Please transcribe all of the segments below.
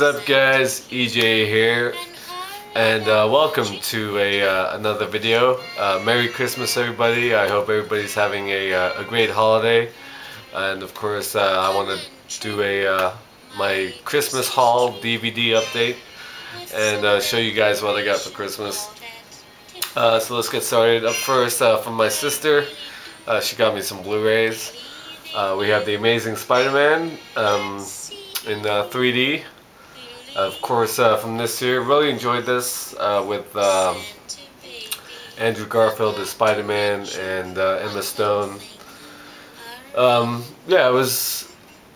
up, guys? EJ here, and welcome to another video. Merry Christmas, everybody. I hope everybody's having a great holiday, and of course I want to do my Christmas haul DVD update and show you guys what I got for Christmas. So let's get started. Up first, from my sister, she got me some Blu-rays. We have The Amazing Spider-Man in 3D. Of course, from this year, really enjoyed this with Andrew Garfield as Spider-Man and Emma Stone. Yeah,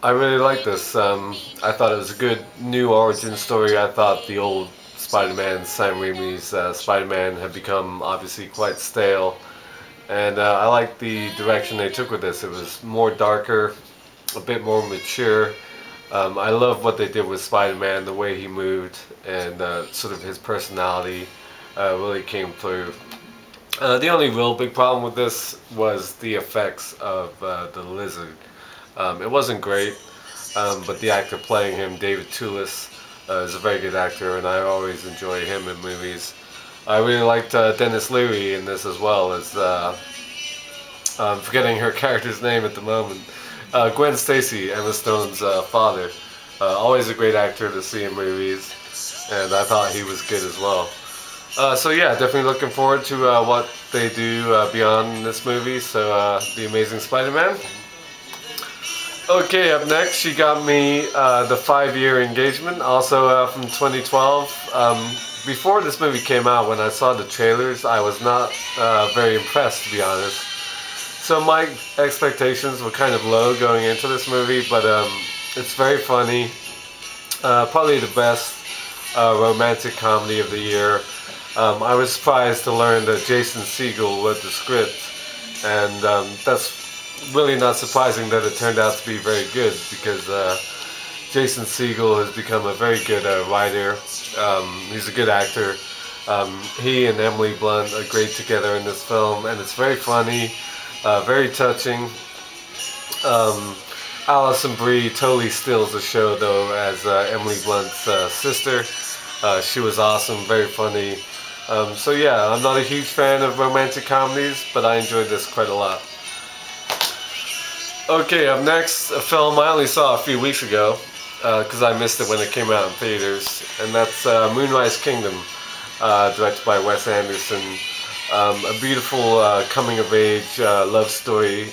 I really liked this. I thought it was a good new origin story. I thought the old Spider-Man, Sam Raimi's Spider-Man, had become obviously quite stale. And I liked the direction they took with this. It was more darker, a bit more mature. I love what they did with Spider-Man, the way he moved, and sort of his personality really came through. The only real big problem with this was the effects of the lizard. It wasn't great, but the actor playing him, David Toulis, is a very good actor, and I always enjoy him in movies. I really liked Dennis Leary in this as well as, I'm forgetting her character's name at the moment, Gwen Stacy, Emma Stone's father. Always a great actor to see in movies, and I thought he was good as well. So yeah, definitely looking forward to what they do beyond this movie, so The Amazing Spider-Man. Okay, up next she got me the 5-Year Engagement, also from 2012. Before this movie came out, when I saw the trailers, I was not very impressed, to be honest. So my expectations were kind of low going into this movie, but it's very funny. Probably the best romantic comedy of the year. I was surprised to learn that Jason Segel wrote the script, and that's really not surprising that it turned out to be very good, because Jason Segel has become a very good writer. He's a good actor. He and Emily Blunt are great together in this film, and it's very funny. Very touching. Alison Brie totally steals the show though as Emily Blunt's sister. She was awesome, very funny. So yeah, I'm not a huge fan of romantic comedies, but I enjoyed this quite a lot. Okay, up next, a film I only saw a few weeks ago because I missed it when it came out in theaters, and that's Moonrise Kingdom, directed by Wes Anderson. A beautiful coming-of-age love story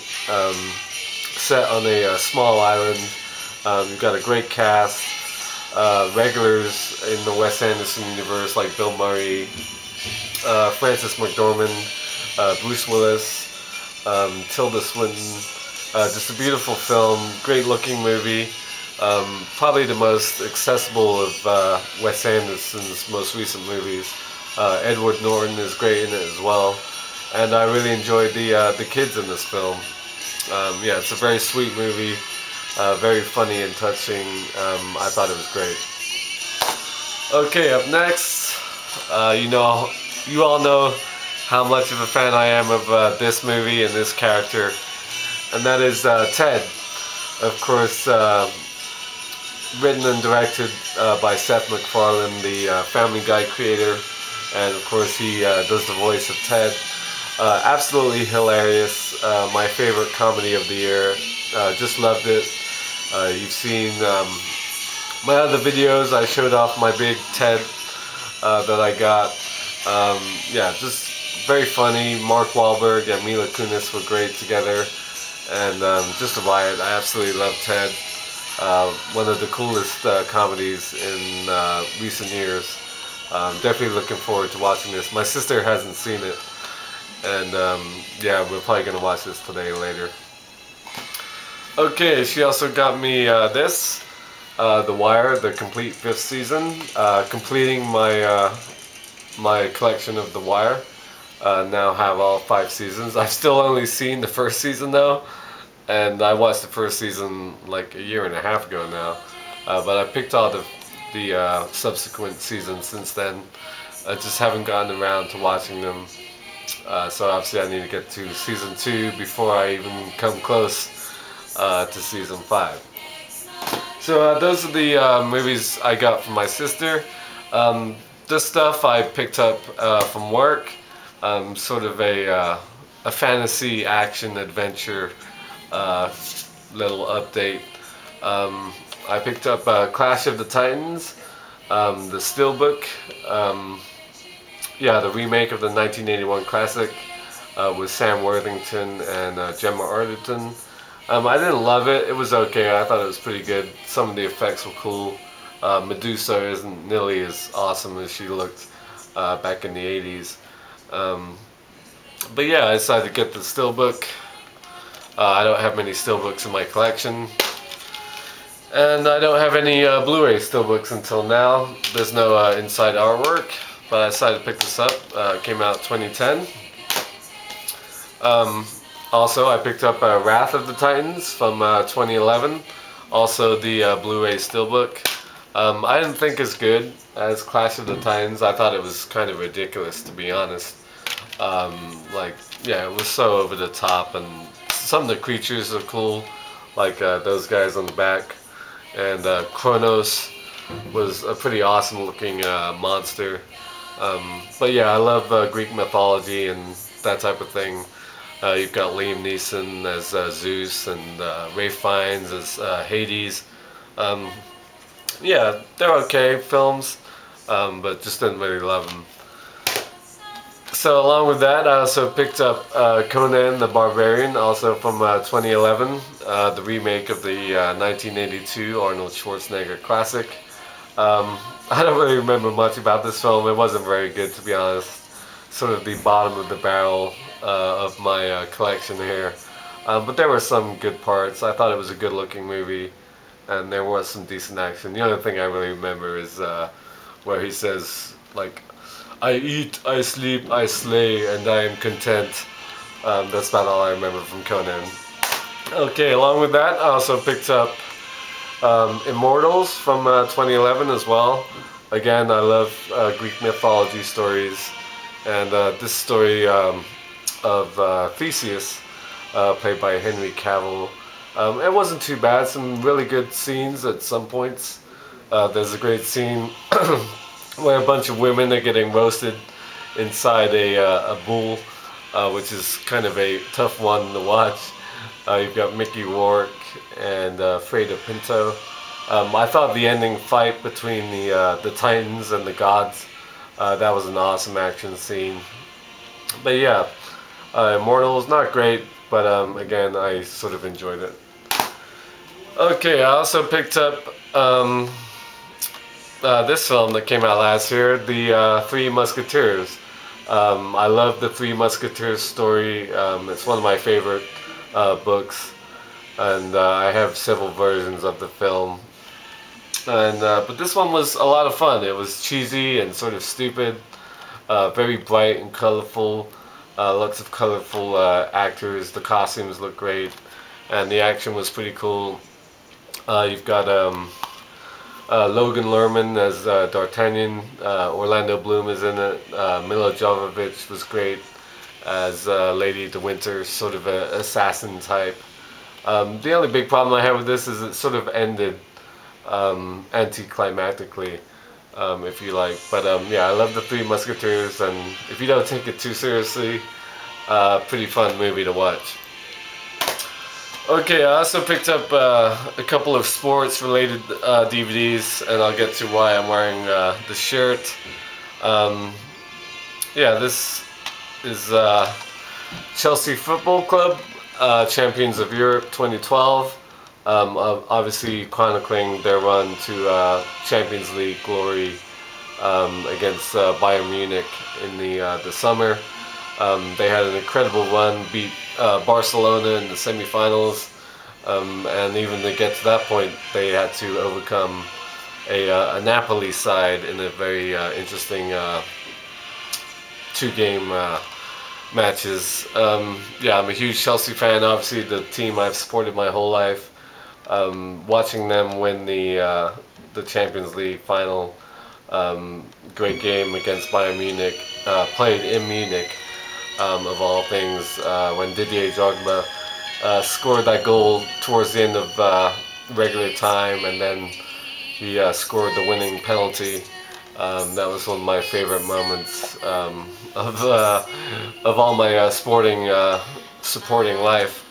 set on a small island. You've got a great cast, regulars in the Wes Anderson universe like Bill Murray, Frances McDormand, Bruce Willis, Tilda Swinton. Just a beautiful film, great-looking movie. Probably the most accessible of Wes Anderson's most recent movies. Edward Norton is great in it as well, and I really enjoyed the kids in this film. Yeah, it's a very sweet movie, very funny and touching. I thought it was great. Okay, up next, you all know how much of a fan I am of this movie and this character, and that is Ted. Of course, written and directed by Seth MacFarlane, the Family Guy creator. And of course he does the voice of Ted. Absolutely hilarious. My favorite comedy of the year. Just loved it. You've seen my other videos. I showed off my big Ted that I got. Yeah, just very funny. Mark Wahlberg and Mila Kunis were great together. And just a riot. I absolutely love Ted. One of the coolest comedies in recent years. Definitely looking forward to watching this. My sister hasn't seen it, and yeah, we're probably going to watch this today or later. Okay, she also got me this, The Wire, the complete 5th season, completing my collection of The Wire. Now have all 5 seasons. I've still only seen the first season though, and I watched the first season like a year and a half ago now, but I picked all the subsequent seasons since then. I just haven't gotten around to watching them, so obviously I need to get to season 2 before I even come close to season 5. So those are the movies I got from my sister. This stuff I picked up from work. Sort of a fantasy action adventure little update. I picked up Clash of the Titans, the Steelbook. Yeah, the remake of the 1981 classic with Sam Worthington and Gemma Arterton. I didn't love it. It was okay. I thought it was pretty good. Some of the effects were cool. Medusa isn't nearly as awesome as she looked back in the 80s. But yeah, I decided to get the Steelbook. I don't have many Steelbooks in my collection. And I don't have any Blu-ray Steelbooks until now. There's no inside artwork, but I decided to pick this up. It came out 2010. Also, I picked up Wrath of the Titans from 2011. Also, the Blu-ray Steelbook. I didn't think as good as Clash of the Titans. I thought it was kind of ridiculous, to be honest. Like, yeah, it was so over the top, and some of the creatures are cool, like those guys on the back. And Kronos was a pretty awesome looking monster. But yeah, I love Greek mythology and that type of thing. You've got Liam Neeson as Zeus and Ralph Fiennes as Hades. Yeah, they're okay films, but just didn't really love them. So along with that, I also picked up Conan the Barbarian, also from 2011, the remake of the 1982 Arnold Schwarzenegger classic. I don't really remember much about this film. It wasn't very good, to be honest. Sort of the bottom of the barrel of my collection here. But there were some good parts. I thought it was a good looking movie, and there was some decent action. The only thing I really remember is where he says, like, "I eat, I sleep, I slay, and I am content." That's about all I remember from Conan. Okay, along with that, I also picked up Immortals from 2011 as well. Again, I love Greek mythology stories, and this story of Theseus, played by Henry Cavill. It wasn't too bad. Some really good scenes at some points. There's a great scene where a bunch of women are getting roasted inside a bull, which is kind of a tough one to watch. You've got Mickey Rourke and Freida Pinto. I thought the ending fight between the Titans and the gods, that was an awesome action scene. But yeah, Immortals, not great, but again, I sort of enjoyed it. Okay, I also picked up this film that came out last year, The Three Musketeers. I love the Three Musketeers story. It's one of my favorite books, and I have several versions of the film. And but this one was a lot of fun. It was cheesy and sort of stupid, very bright and colorful. Lots of colorful actors. The costumes look great, and the action was pretty cool. You've got Logan Lerman as D'Artagnan. Orlando Bloom is in it. Mila Jovovich was great as Lady de Winter, sort of an assassin type. The only big problem I have with this is it sort of ended anticlimactically, if you like. But yeah, I love the Three Musketeers, and if you don't take it too seriously, pretty fun movie to watch. Okay, I also picked up a couple of sports-related DVDs, and I'll get to why I'm wearing the shirt. Yeah, this is Chelsea Football Club, Champions of Europe 2012. Obviously chronicling their run to Champions League glory against Bayern Munich in the summer. They had an incredible run, beat Barcelona in the semifinals, and even to get to that point, they had to overcome a Napoli side in a very interesting two-game matches. Yeah, I'm a huge Chelsea fan. Obviously, the team I've supported my whole life. Watching them win the Champions League final, great game against Bayern Munich, played in Munich, of all things, when Didier Drogba scored that goal towards the end of regular time, and then he scored the winning penalty. That was one of my favorite moments of all my sporting supporting life.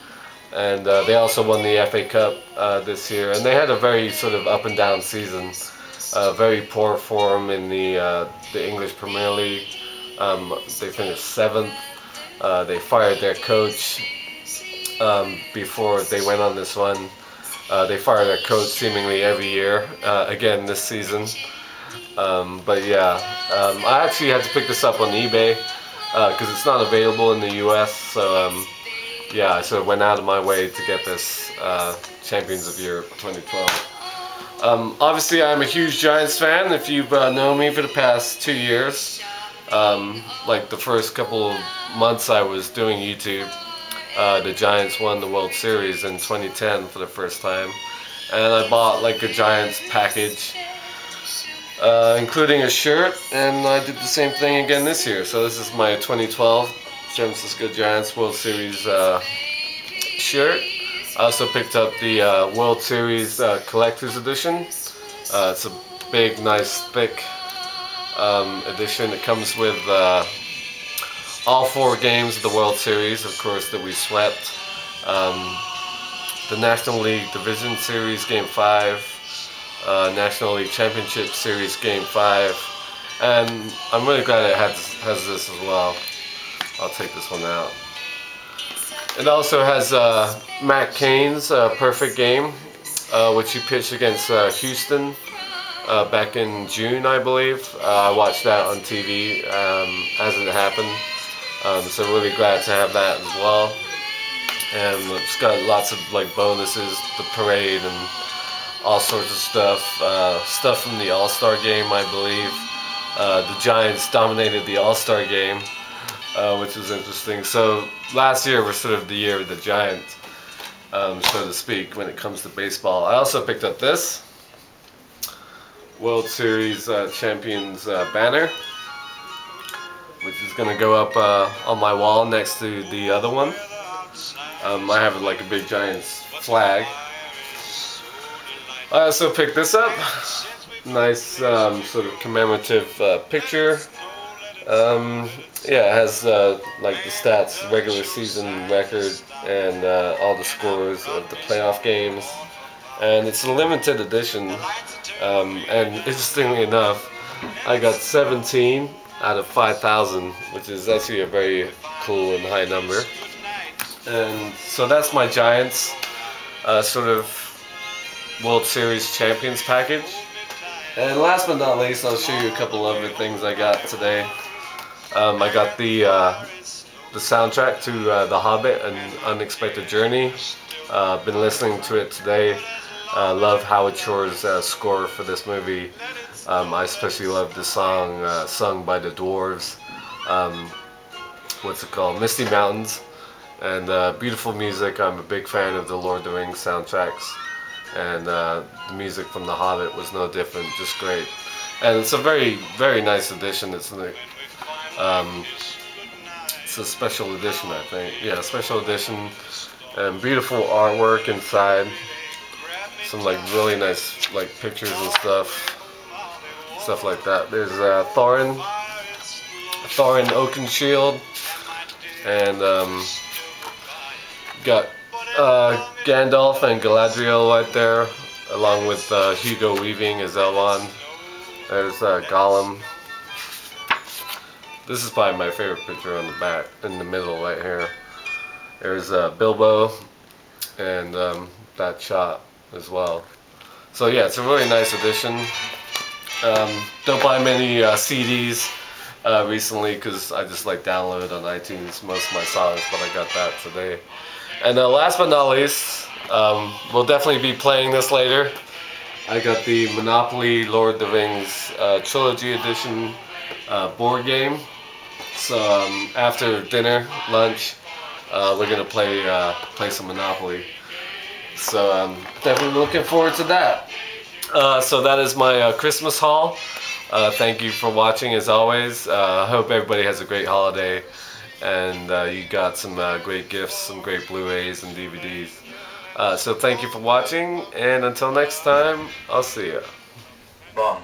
And they also won the FA Cup this year, and they had a very sort of up and down season. Very poor form in the English Premier League. They finished 7th. They fired their coach before they went on this run. They fire their coach seemingly every year, again this season. But yeah, I actually had to pick this up on eBay because it's not available in the US. So yeah, I sort of went out of my way to get this Champions of Europe 2012. Obviously, I'm a huge Giants fan. If you've known me for the past 2 years, like the first couple of months I was doing YouTube, the Giants won the World Series in 2010 for the first time, and I bought like a Giants package, including a shirt, and I did the same thing again this year. So this is my 2012 San Francisco Giants World Series shirt. I also picked up the World Series Collector's Edition. It's a big, nice, thick edition. It comes with all 4 games of the World Series, of course, that we swept. The National League Division Series Game 5, National League Championship Series Game 5, and I'm really glad it has this as well. I'll take this one out. It also has Matt Cain's perfect game, which he pitched against Houston back in June, I believe. I watched that on TV as it happened, so really glad to have that as well. And it's got lots of like bonuses, the parade, and all sorts of stuff from the All-Star game, I believe. The Giants dominated the All-Star game, which was interesting. So last year was sort of the year of the Giants, so to speak, when it comes to baseball. I also picked up this World Series Champions banner, which is going to go up on my wall next to the other one. I have like a big Giants flag. I also picked this up. Nice sort of commemorative picture. Yeah, it has like the stats, regular season record, and all the scores of the playoff games. And it's a limited edition. And interestingly enough, I got 17 out of 5,000, which is actually a very cool and high number. And so that's my Giants sort of World Series Champions package. And last but not least, I'll show you a couple other things I got today. I got the soundtrack to The Hobbit, An Unexpected Journey. Been listening to it today. Love Howard Shore's score for this movie. I especially love the song sung by the Dwarves. What's it called? Misty Mountains. And beautiful music. I'm a big fan of the Lord of the Rings soundtracks. And the music from The Hobbit was no different, just great. And it's a very, very nice edition. It's a special edition, I think. Yeah, special edition. And beautiful artwork inside. Some like really nice like pictures and stuff like that. There's Thorin Oakenshield, and got Gandalf and Galadriel right there, along with Hugo Weaving as Elrond. There's Gollum. This is probably my favorite picture on the back, in the middle right here. There's Bilbo, and that shot as well. So yeah, it's a really nice edition. Don't buy many CDs recently because I just like download on iTunes most of my songs, but I got that today. And last but not least, we'll definitely be playing this later. I got the Monopoly Lord of the Rings Trilogy Edition board game. So after dinner, lunch, we're gonna play some Monopoly. So I'm definitely looking forward to that. So that is my Christmas haul. Thank you for watching as always. I hope everybody has a great holiday, and you got some great gifts, some great Blu-rays and DVDs. So thank you for watching, and until next time, I'll see you. Bom.